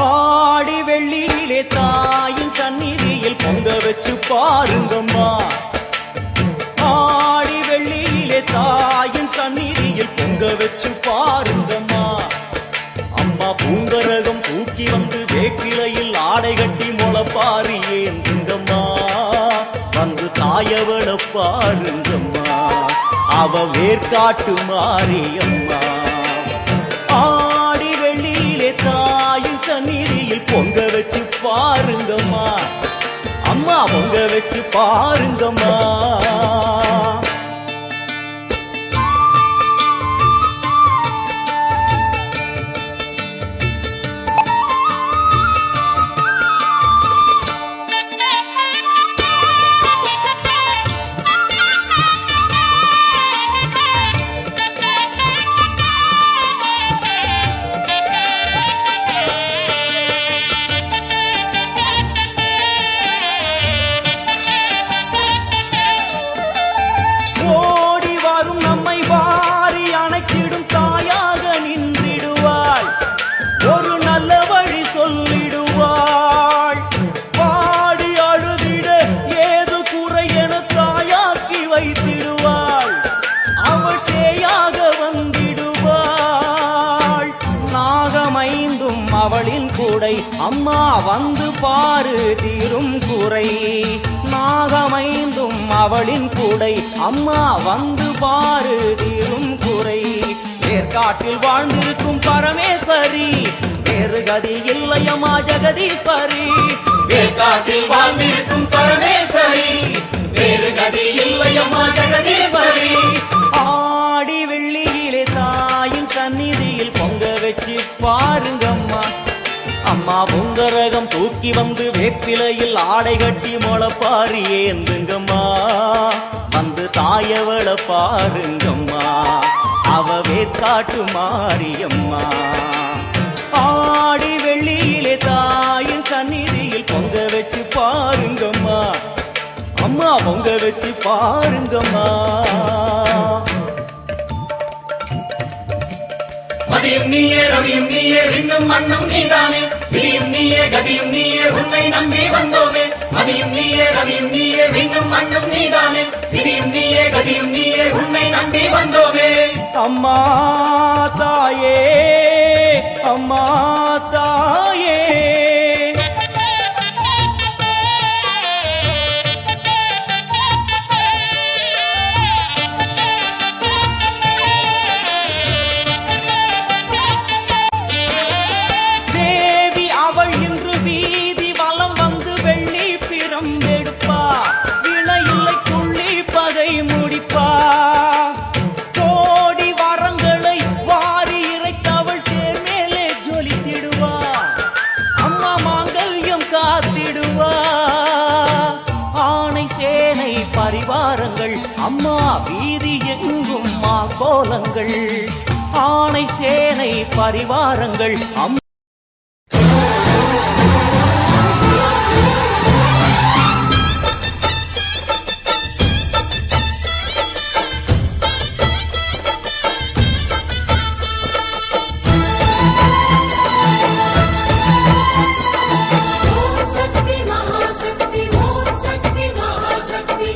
ஆடி வெள்ளியிலே தாயின் சந்நிதியில் பொங்க வச்சு பாருங்கம்மா. ஆடி வெள்ளியிலே தாயின் சந்நிதியில் பொங்க வச்சு பாருங்கம்மா. அம்மா பூங்கரகம் தூக்கி வந்து வேப்பிலையில் ஆடை கட்டி முளப்பாரி ஏந்துங்கம்மா. வந்து தாயவள பாருங்கம்மா, அவ வேர்காட்டு மாரியம்மா. ஆடி வெள்ளியிலே தாயின் சந்நிதியில் பொங்க வச்சு பாருங்கம்மா. அம்மா பொங்க வச்சு பாருங்கம்மா. ஓடி வரும் நம்மை வாரி அணைத்திடும் தாயாக நின்றிடுவாள். ஒரு நல்ல வழி சொல்லிடுவாள். பாடி அழுதிட ஏது குறை என தாயாக்கி வைத்திடுவாள். அவள் சேயாக வந்திடுவாள். நாகமைந்தும் அவளின் கூடை, அம்மா வந்து பாரு தீரும் குறை. நாகமைந்தும் அவளின் கூடை, அம்மா வந்து பாரு தீரும் குறை. வேர்காட்டில் வாழ்ந்திருக்கும் பரமேஸ்வரி, வேறு கதி இல்லையம்மா ஜெகதீஸ்வரி. வேர்காட்டில் வாழ்ந்திருக்கும் பரமேஸ்வரி, வேறு கதி இல்லையம்மா ஜெகதீஸ்வரி. ஆடி வெள்ளியிலே தாயின் சந்நிதியில் பொங்க வச்சு பாருங்கம்மா. அம்மா பொங்கரகம் தூக்கி வந்து வேப்பிலையில் ஆடை கட்டி முளப்பாரி ஏந்துங்கம்மா. வந்து தாயவள பாருங்கம்மா, அவ வேர்காட்டு மாரியம்மா. ஆடி வெள்ளியிலே தாயின் சந்நிதியில் பொங்க வச்சு பாருங்கம்மா. அம்மா பொங்க வச்சு பாருங்கம்மா. மதியும் நீயே ரவியும் நீயே விண்ணும் மண்ணும் நீதானே. விதியும் நீயே கதியும் நீயே உன்னை நம்பி வந்தோமே. மதியும் நீயே ரவியும் நீயே விண்ணும் மண்ணும் நீதானே. விதியும் நீயே கதியும் நீயே உன்னை நம்பி வந்தோமே. அம்மா தாயே, அம்மா தாயே, தேவி அவள் இன்று வீதி வலம் வந்து வெள்ளி பிரம்பெடுப்பா. வினையில்லை புள்ளி பகை முடிப்பா. கோடி வரங்களை வாரி இறைத்தவள் தேர் மேலே ஜொலித்திடுவா. அம்மா மாங்கல்யம் காத்திடுவா. ஆணை சேனை பரிவாரங்கள், அம்மா வீதி எங்கும் மா கோலங்கள். ஆணை சேனை பரிவாரங்கள், शक्ति महाशक्ति ओम शक्ति महाशक्ति.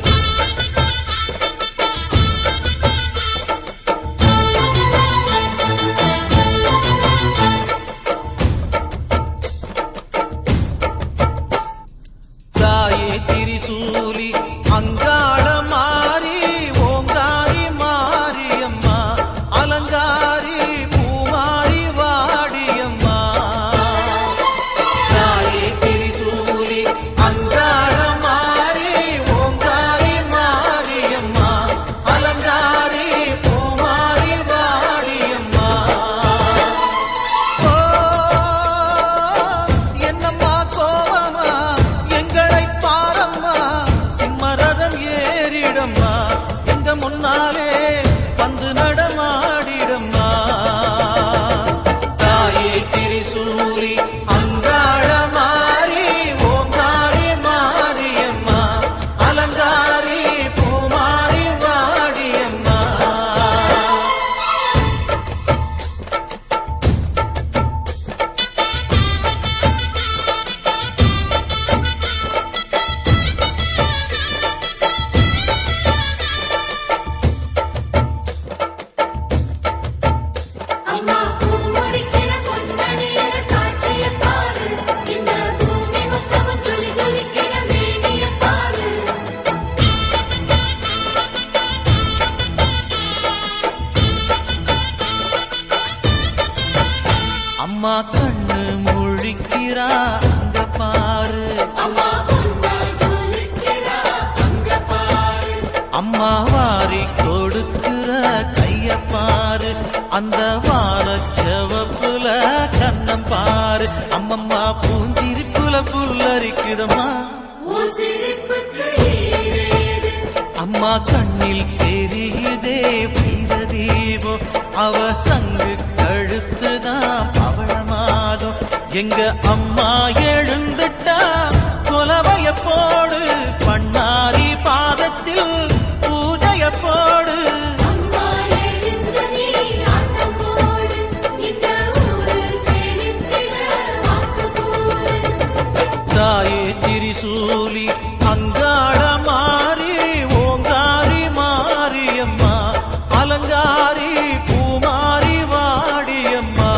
பூஞ்சிரிப்புல புல்லரிக்குதம்மா உன் சிரிப்புக்கு ஈடேது அம்மா கண்ணில் தெரியுதே வீர தீபம் அவ சங்கு கழுத்துதான் பவளமாதம் எங்க அம்மா எழுந்துட்டா கொலவைய போடு பண்ணாரி பாதத்தில் பூஜைய போடு அம்மா எழுந்து நீ ஆட்டம் போடு இந்த ஊரு செழித்திட வாக்கு போடு தாயே திரிசூலி அங்காள மாறி ஓங்காரி மாரியம்மா அலங்காரி பூமாரி வாடியம்மா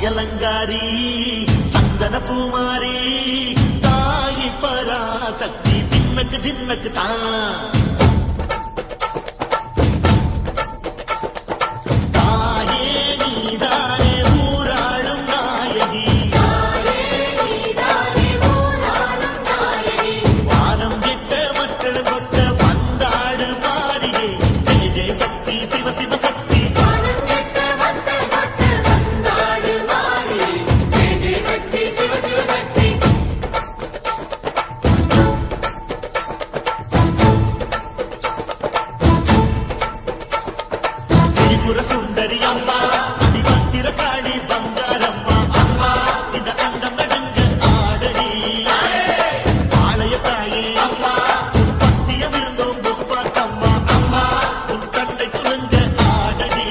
அலங்காரி சந்தன பூமாரி தாயி பராசக்தி தின்னக்கு தின்னக்கு தான் தாயே நீதானே ஊராளும் நாயகி வானம் கெட்ட மக்கள் கொட்ட வந்தாடு மாறியே ஜெய ஜெய சக்தி சிவ சிவ சக்தி திரிபுர சுந்தரி அம்மா அதிபத்திர காளி பங்காரம்மா அம்மா இந்த அண்டம் நடுங்க ஆடடி ஆலய தாயே அம்மா உன் பத்திய விருந்தோம் முப்பாத்தம்மா அம்மா உன் கட்டை குலுங்க ஆடடி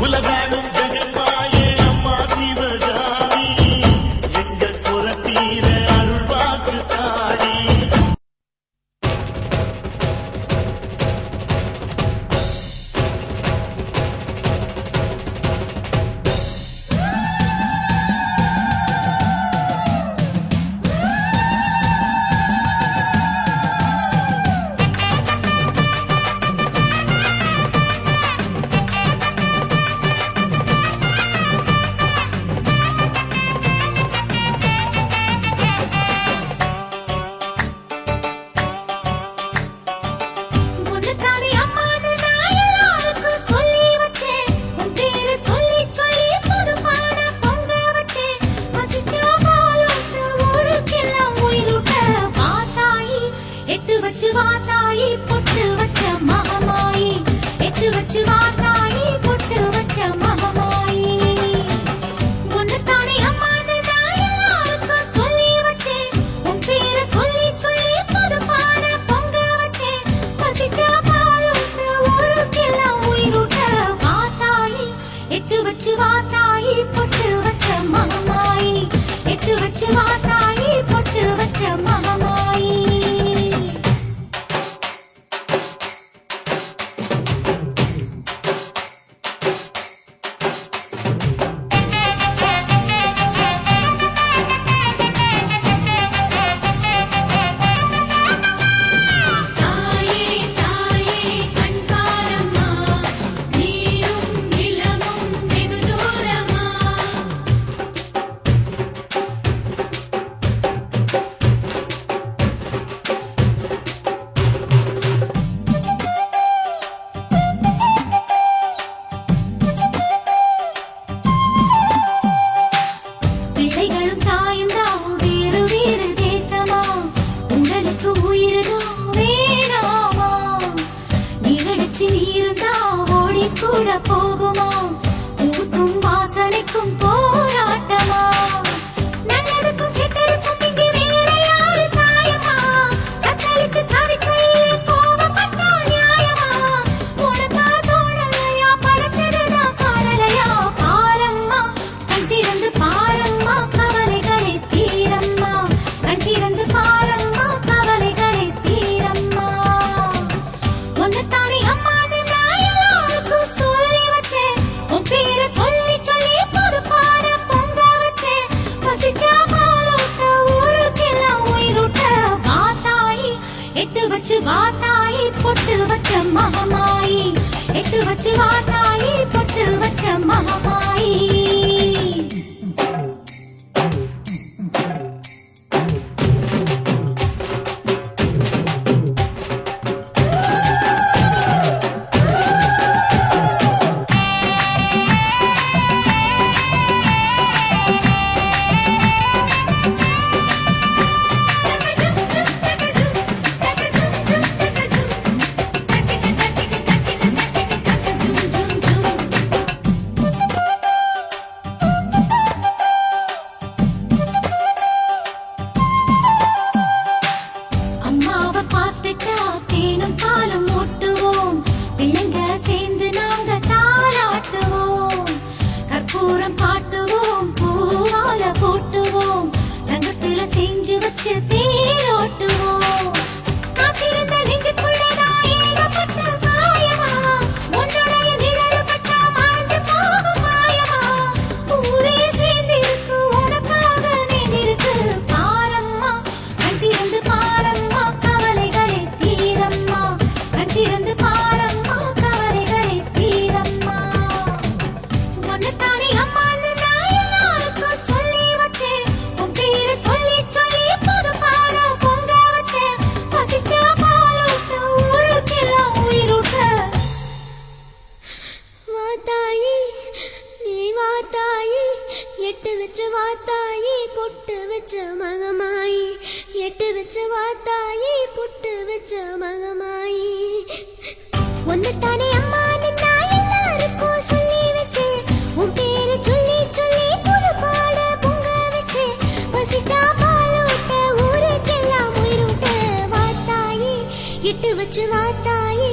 உலகாடும் ஜெகன்மாயே அம்மா சிவகாமி எங்கள் புறத்தீர அருள்வாக்கு தாடி உன்னைத்தானே அம்மான்னு நான் எல்லாருக்கும் சொல்லி வச்சேன் உன் பேரை சொல்லி சொல்லி புதுப்பான பொங்க வச்சேன் பசிச்சா பாலோட்டு ஊருக்கெல்லாம் உயிரூட்ட வாத்தாயி எட்டு வச்சு வாத்தாயி பொட்டு வச்ச மகமாயி எட்டு வச்சு வாத்தாயி பொட்டு வச்ச மகமாயி உன்னைத்தானே அம்மான்னு நான் எல்லாருக்கும் சொல்லி வச்சேன் உன் பேரை சொல்லி சொல்லி புதுப்பான பொங்க வச்சேன் பசிச்சா பாலூட்டு ஊருக்கெல்லாம் உயிரூட்ட வாத்தாயி எட்டு வச்சு வாத்தாயி பொட்டு வச்ச மகமாயி எட்டு வச்சு வாத்தாயி பொட்டு வச்ச மகமாயி தாயே தாயே கண்பாரம்மா நீரும் நிலமும் வெகு தூரமா பிள்ளைகளும் தாயும் தான் வேறு வேறு தேசமா உடலுக்கு உயிர்தான் வேணாமா நீரடிச்சு நீருந்தா ஓடி கூட போகுமா ஊத்தும் வாசனைக்கும் போராட்டமா வச்சு வாத்தாயி பொட்டு வச்ச மகமாயி எட்டு வச்சு வாத்தாயி பொட்டு வச்ச மகமாயி எட்டு வச்சு வாத்தாயி